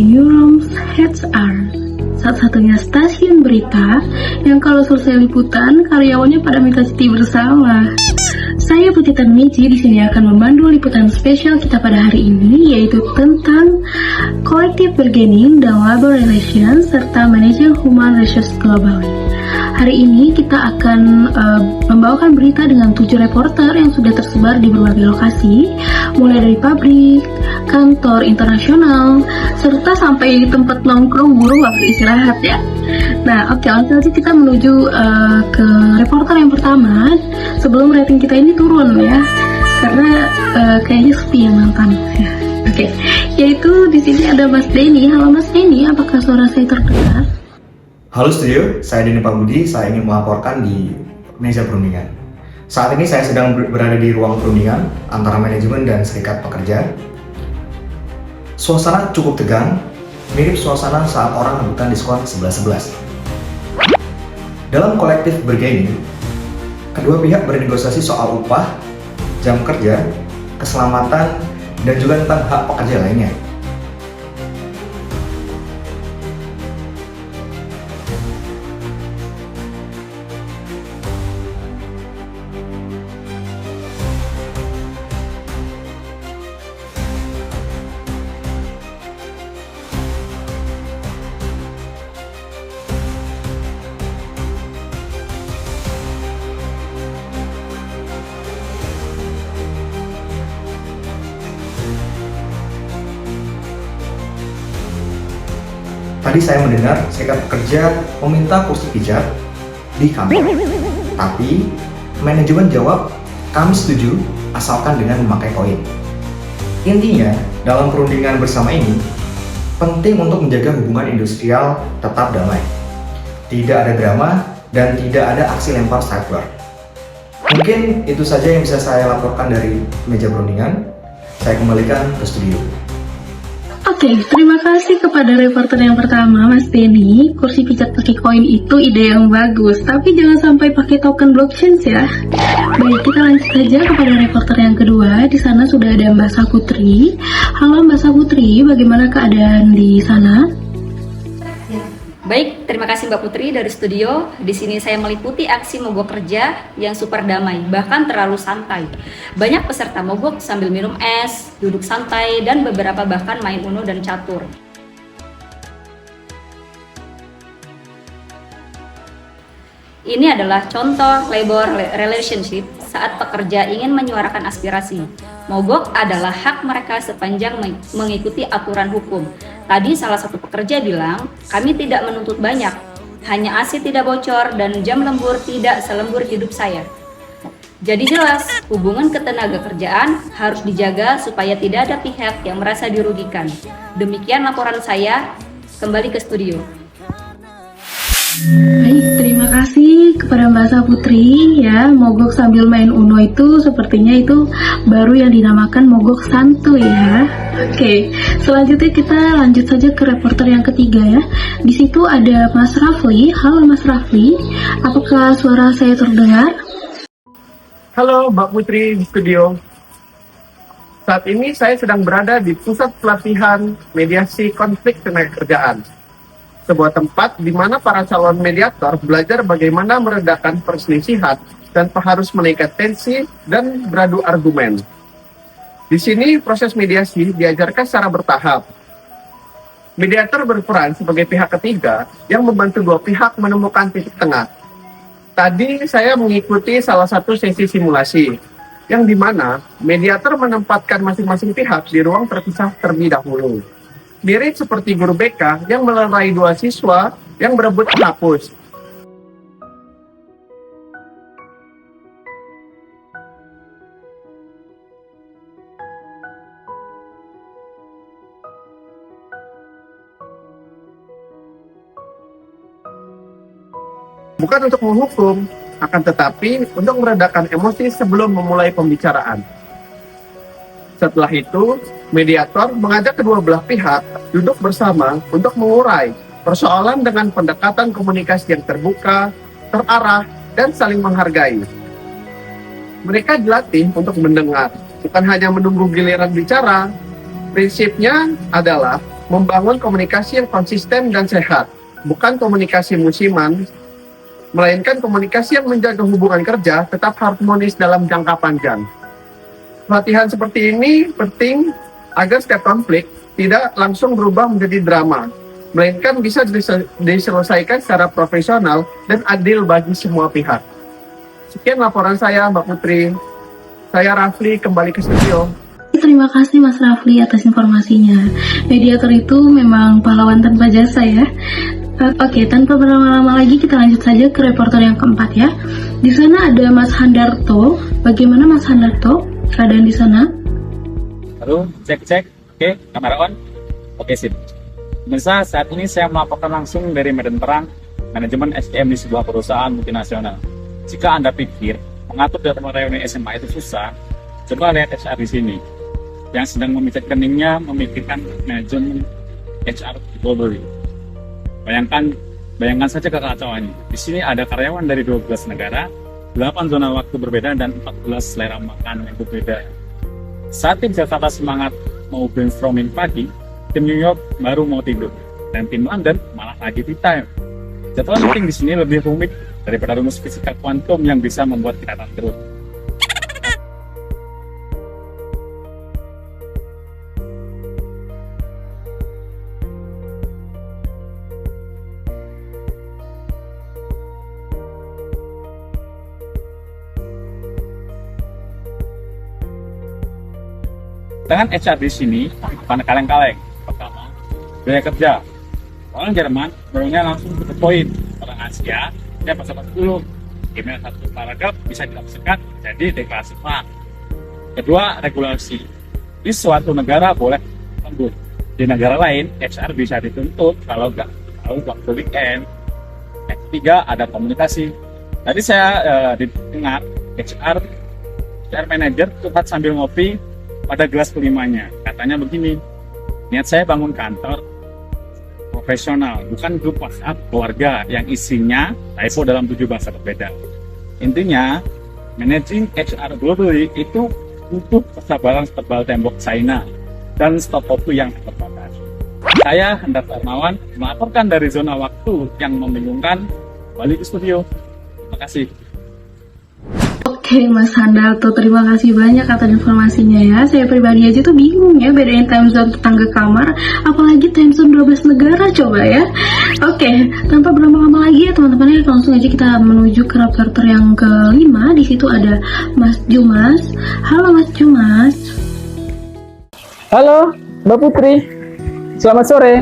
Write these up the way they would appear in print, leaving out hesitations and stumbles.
Newsroom's HR, satu-satunya stasiun berita yang kalau selesai liputan karyawannya pada minta cuti bersama. Saya Putri Tarmizi di sini akan memandu liputan spesial kita pada hari ini, yaitu tentang Collective Bargaining dan Labor Relations serta Managing Human Resources Globally. Hari ini kita akan membawakan berita dengan 7 reporter yang sudah tersebar di berbagai lokasi, mulai dari pabrik, kantor internasional, serta sampai tempat nongkrong buruh waktu istirahat ya. Nah, oke, langsung saja kita menuju ke reporter yang pertama sebelum rating kita ini turun ya, karena kayaknya sepi yang nonton. Oke, yaitu di sini ada Mas Denny. Halo Mas Denny, apakah suara saya terdengar? Halo studio, saya Denny Pambudi. Saya ingin melaporkan di meja perundingan. Saat ini saya sedang berada di ruang perundingan antara manajemen dan serikat pekerja. Suasana cukup tegang, mirip suasana saat orang rebutan diskon 11-11. Dalam kolektif bargaining, kedua pihak bernegosiasi soal upah, jam kerja, keselamatan, dan juga tentang hak pekerja lainnya. Tadi saya mendengar serikat pekerja meminta kursi pijat di kantor. Tapi manajemen jawab, kami setuju asalkan dengan memakai koin. Intinya, dalam perundingan bersama ini, penting untuk menjaga hubungan industrial tetap damai. Tidak ada drama dan tidak ada aksi lempar cyber. Mungkin itu saja yang bisa saya laporkan dari meja perundingan. Saya kembalikan ke studio. Oke, terima kasih kepada reporter yang pertama, Mas Denny. Kursi pijat pakai koin itu ide yang bagus, tapi jangan sampai pakai token blockchain ya. Baik, kita lanjut saja kepada reporter yang kedua. Di sana sudah ada Mbak Saputri. Halo Mbak Saputri, bagaimana keadaan di sana? Baik, terima kasih Mbak Putri dari studio. Di sini saya meliputi aksi mogok kerja yang super damai, bahkan terlalu santai. Banyak peserta mogok sambil minum es, duduk santai, dan beberapa bahkan main Uno dan catur. Ini adalah contoh labor relationship saat pekerja ingin menyuarakan aspirasi. Mogok adalah hak mereka sepanjang mengikuti aturan hukum. Tadi salah satu pekerja bilang, kami tidak menuntut banyak, hanya AC tidak bocor dan jam lembur tidak selembur hidup saya. Jadi jelas, hubungan ketenaga kerjaan harus dijaga supaya tidak ada pihak yang merasa dirugikan. Demikian laporan saya, kembali ke studio. Baik, terima kasih kepada Mbak Saputri ya. Mogok sambil main Uno itu sepertinya itu baru yang dinamakan mogok santuy ya. Oke, selanjutnya kita lanjut saja ke reporter yang ketiga ya. Di situ ada Mas Rafli. Halo Mas Rafli, apakah suara saya terdengar? Halo Mbak Putri di studio. Saat ini saya sedang berada di pusat pelatihan mediasi konflik tenaga kerjaan. Sebuah tempat di mana para calon mediator belajar bagaimana meredakan perselisihan tanpa harus menaikkan tensi dan beradu argumen. Di sini proses mediasi diajarkan secara bertahap. Mediator berperan sebagai pihak ketiga yang membantu dua pihak menemukan titik tengah. Tadi saya mengikuti salah satu sesi simulasi, yang di mana mediator menempatkan masing-masing pihak di ruang terpisah terlebih dahulu. Mirip seperti guru BK yang melerai dua siswa yang berebut menghapus. Bukan untuk menghukum, akan tetapi untuk meredakan emosi sebelum memulai pembicaraan. Setelah itu, mediator mengajak kedua belah pihak duduk bersama untuk mengurai persoalan dengan pendekatan komunikasi yang terbuka, terarah, dan saling menghargai. Mereka dilatih untuk mendengar, bukan hanya menunggu giliran bicara. Prinsipnya adalah membangun komunikasi yang konsisten dan sehat, bukan komunikasi musiman, melainkan komunikasi yang menjaga hubungan kerja tetap harmonis dalam jangka panjang. Pelatihan seperti ini penting agar setiap konflik tidak langsung berubah menjadi drama, melainkan bisa diselesaikan secara profesional dan adil bagi semua pihak. Sekian laporan saya, Mbak Putri. Saya Rafli, kembali ke studio. Terima kasih Mas Rafli atas informasinya. Mediator itu memang pahlawan tanpa jasa ya. Oke, tanpa berlama-lama lagi kita lanjut saja ke reporter yang keempat ya. Di sana ada Mas Handarto. Bagaimana Mas Handarto keadaan di sana? Halo, cek. Oke, kamera on. Oke, sip. Pemirsa, saat ini saya melaporkan langsung dari medan perang manajemen SDM di sebuah perusahaan multinasional. Jika Anda pikir mengatur data reuni SMA itu susah, coba lihat HR di sini. Yang sedang memijat keningnya memikirkan manajemen HR globally. Bayangkan saja kekacauannya. Di sini ada karyawan dari 12 negara, 8 zona waktu berbeda, dan 14 selera makan yang berbeda. Saat tim Jakarta semangat mau brainstorming pagi, tim New York baru mau tidur, dan tim London malah lagi tea time. Jadwal meeting di sini lebih rumit daripada rumus fisika kuantum yang bisa membuat kita terus. Dengan HR di sini, bukan kaleng-kaleng. Pertama, biaya kerja. Orang Jerman barunya langsung ke poin. Orang Asia, dia basa-basi dulu. Email satu paragraf bisa ditafsirkan jadi deklarasi perang. Kedua, regulasi. Di suatu negara boleh lembur. Di negara lain, HR bisa dituntut kalau waktu weekend. Yang ketiga, ada komunikasi. Tadi saya dengar HR manager curhat sambil ngopi pada gelas kelimanya. Katanya begini, niat saya bangun kantor profesional, bukan grup WhatsApp keluarga yang isinya typo dalam 7 bahasa berbeda. Intinya, managing HR globally itu butuh kesabaran setebal tembok China dan stop waktu yang terbatas. Saya Hendar Darmawan melaporkan dari zona waktu yang membingungkan, balik ke studio. Terima kasih. Oke Mas Handarto, terima kasih banyak atas informasinya ya. Saya pribadi aja tuh bingung ya bedain time zone tetangga kamar, apalagi time zone 12 negara coba ya. Oke, tanpa berlama-lama lagi ya teman-teman ya, langsung aja kita menuju ke reporter yang kelima. Di situ ada Mas Jumas. Halo Mas Jumas. Halo Mbak Putri, selamat sore.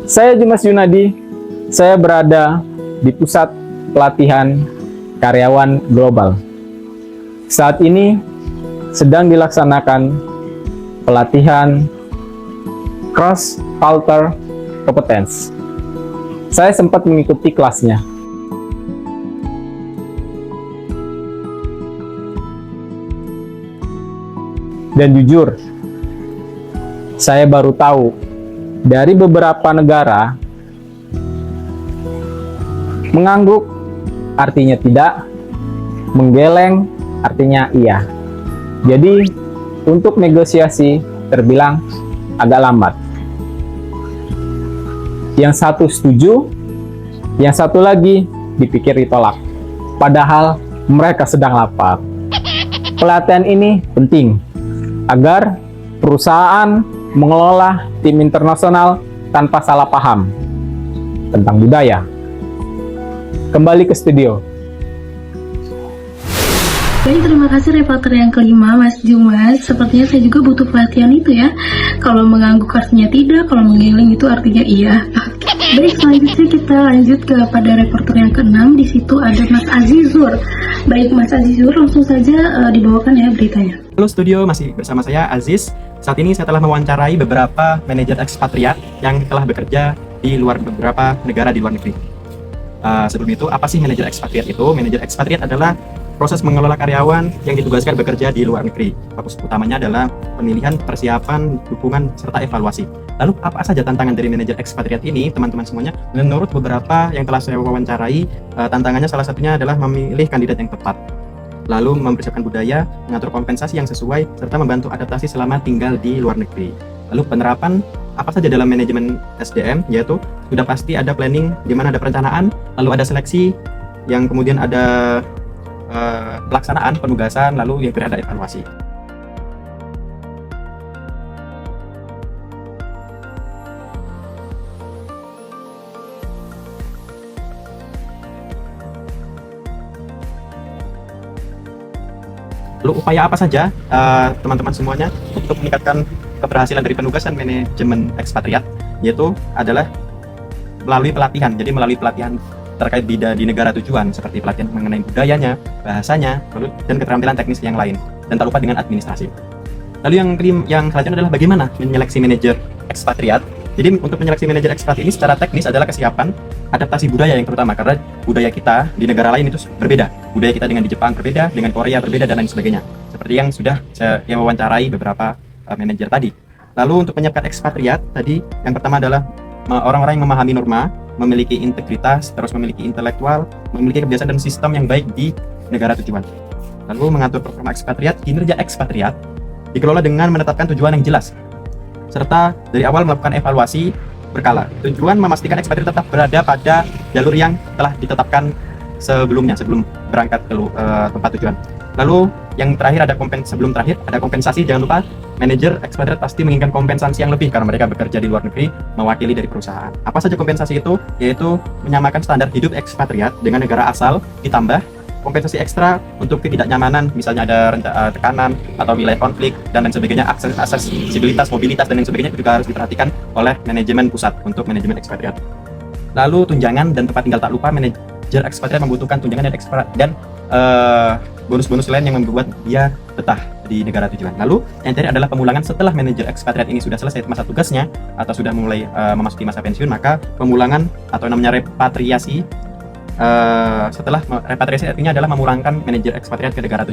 Saya Jumas Yunadi. Saya berada di pusat pelatihan karyawan global. Saat ini sedang dilaksanakan pelatihan cross culture competence. Saya sempat mengikuti kelasnya. Dan jujur, saya baru tahu dari beberapa negara mengangguk artinya tidak, menggeleng artinya iya. Jadi untuk negosiasi terbilang agak lambat. Yang satu setuju, yang satu lagi dipikir ditolak. Padahal mereka sedang lapar. Pelatihan ini penting agar perusahaan mengelola tim internasional tanpa salah paham tentang budaya. Kembali ke studio. Baik, terima kasih reporter yang kelima Mas Jumas. Sepertinya saya juga butuh pelatihan itu ya. Kalau mengangguk artinya tidak, kalau menggiling itu artinya iya. Baik, selanjutnya kita lanjut kepada reporter yang keenam. Di situ ada Mas Azizur. Baik Mas Azizur, langsung saja dibawakan ya beritanya. Halo studio, masih bersama saya Aziz. Saat ini saya telah mewawancarai beberapa manajer ekspatriat yang telah bekerja di beberapa negara di luar negeri. Sebelum itu, apa sih manajer ekspatriat itu? Manajer ekspatriat adalah proses mengelola karyawan yang ditugaskan bekerja di luar negeri. Fokus utamanya adalah pemilihan, persiapan, dukungan, serta evaluasi. Lalu apa saja tantangan dari manajer ekspatriat ini, teman-teman semuanya? Menurut beberapa yang telah saya wawancarai, tantangannya salah satunya adalah memilih kandidat yang tepat. Lalu mempersiapkan budaya, mengatur kompensasi yang sesuai, serta membantu adaptasi selama tinggal di luar negeri. Lalu penerapan apa saja dalam manajemen SDM, yaitu sudah pasti ada planning, di mana ada perencanaan, lalu ada seleksi, yang kemudian ada pelaksanaan, penugasan, lalu yang terakhir ada evaluasi. Lalu upaya apa saja teman-teman semuanya untuk meningkatkan keberhasilan dari penugasan manajemen ekspatriat, yaitu adalah melalui pelatihan. Jadi melalui pelatihan terkait di negara tujuan, seperti pelatihan mengenai budayanya, bahasanya, lalu dan keterampilan teknis yang lain, dan tak lupa dengan administrasi. Lalu yang selanjutnya adalah bagaimana menyeleksi manajer ekspatriat. Jadi untuk menyeleksi manajer ekspatriat ini secara teknis adalah kesiapan adaptasi budaya yang terutama, karena budaya kita di negara lain itu berbeda. Budaya kita dengan di Jepang berbeda, dengan Korea berbeda, dan lain sebagainya. Seperti yang sudah saya wawancarai beberapa manajer tadi. Lalu untuk menyiapkan ekspatriat tadi, yang pertama adalah orang-orang yang memahami norma, memiliki integritas, terus memiliki intelektual, memiliki kebiasaan dan sistem yang baik di negara tujuan. Lalu mengatur program ekspatriat, kinerja ekspatriat dikelola dengan menetapkan tujuan yang jelas, serta dari awal melakukan evaluasi berkala. Tujuan memastikan ekspatriat tetap berada pada jalur yang telah ditetapkan sebelum berangkat ke tempat tujuan. Lalu yang terakhir sebelum terakhir ada kompensasi. Jangan lupa manajer ekspatriat pasti menginginkan kompensasi yang lebih karena mereka bekerja di luar negeri mewakili dari perusahaan. Apa saja kompensasi itu? Yaitu menyamakan standar hidup ekspatriat dengan negara asal, ditambah kompensasi ekstra untuk ketidaknyamanan, misalnya ada tekanan atau wilayah konflik dan lain sebagainya, aksesibilitas, mobilitas dan lain sebagainya juga harus diperhatikan oleh manajemen pusat untuk manajemen ekspatriat. Lalu tunjangan dan tempat tinggal, tak lupa manajer ekspatriat membutuhkan tunjangan dan bonus-bonus lain yang membuat dia betah di negara tujuan. Lalu yang terakhir adalah pemulangan. Setelah manajer ekspatriat ini sudah selesai masa tugasnya atau sudah mulai memasuki masa pensiun, maka pemulangan atau namanya repatriasi. Setelah repatriasi artinya adalah memulangkan manajer ekspatriat ke negara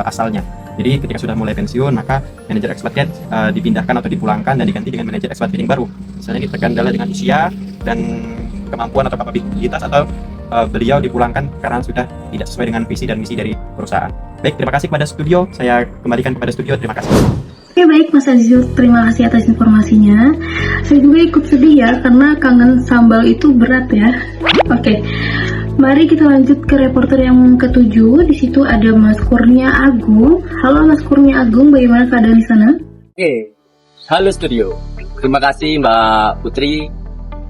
asalnya. Jadi ketika sudah mulai pensiun, maka manajer ekspatriat dipindahkan atau dipulangkan dan diganti dengan manajer ekspatriat yang baru. Misalnya terkendala dengan usia dan kemampuan atau kapabilitas, atau beliau dipulangkan karena sudah tidak sesuai dengan visi dan misi dari perusahaan. Baik, terima kasih kepada studio. Saya kembalikan kepada studio. Terima kasih. Oke, baik Mas Aziz, terima kasih atas informasinya. Saya juga ikut sedih ya, karena kangen sambal itu berat ya. Oke, mari kita lanjut ke reporter yang ketujuh. Di situ ada Mas Kurnia Agung. Halo Mas Kurnia Agung, bagaimana keadaan di sana? Oke, halo studio. Terima kasih Mbak Putri.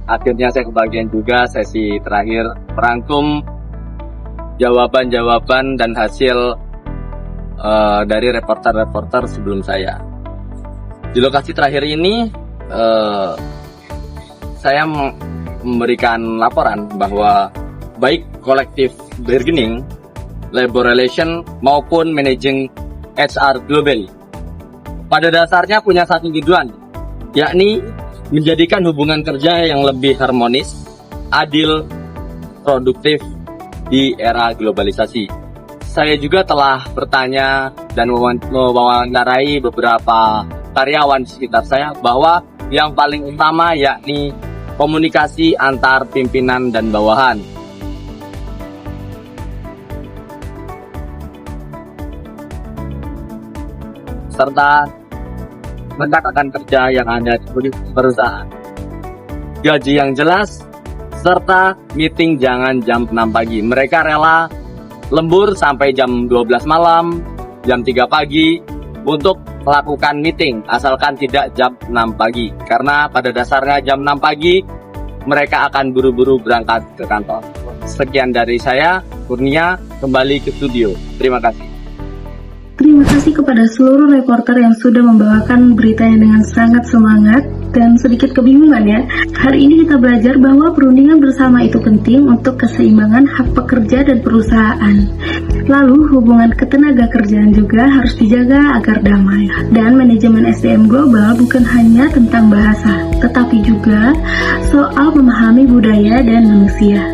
Akhirnya saya kebagian juga sesi terakhir merangkum jawaban-jawaban dan hasil dari reporter-reporter sebelum saya. Di lokasi terakhir ini saya memberikan laporan bahwa baik collective bargaining, labor relation maupun managing HR globally pada dasarnya punya satu tujuan, yakni menjadikan hubungan kerja yang lebih harmonis, adil, produktif di era globalisasi. Saya juga telah bertanya dan mewawancarai beberapa karyawan di sekitar saya bahwa yang paling utama yakni komunikasi antar pimpinan dan bawahan. Serta rekan kerja yang ada di perusahaan. Gaji yang jelas, serta meeting jangan jam 6 pagi. Mereka rela lembur sampai jam 12 malam, jam 3 pagi untuk melakukan meeting, asalkan tidak jam 6 pagi. Karena pada dasarnya jam 6 pagi mereka akan buru-buru berangkat ke kantor. Sekian dari saya, Kurnia, kembali ke studio. Terima kasih. Terima kasih kepada seluruh reporter yang sudah membawakan beritanya dengan sangat semangat dan sedikit kebingungan ya. Hari ini kita belajar bahwa perundingan bersama itu penting untuk keseimbangan hak pekerja dan perusahaan. Lalu hubungan ketenaga kerjaan juga harus dijaga agar damai. Dan manajemen SDM global bukan hanya tentang bahasa, tetapi juga soal memahami budaya dan manusia.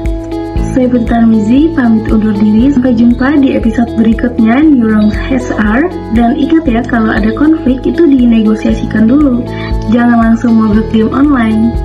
Saya Bintan Mizi, pamit undur diri. Sampai jumpa di episode berikutnya Neurons HR. Dan ingat ya, kalau ada konflik itu dinegosiasikan dulu. Jangan langsung mau game online.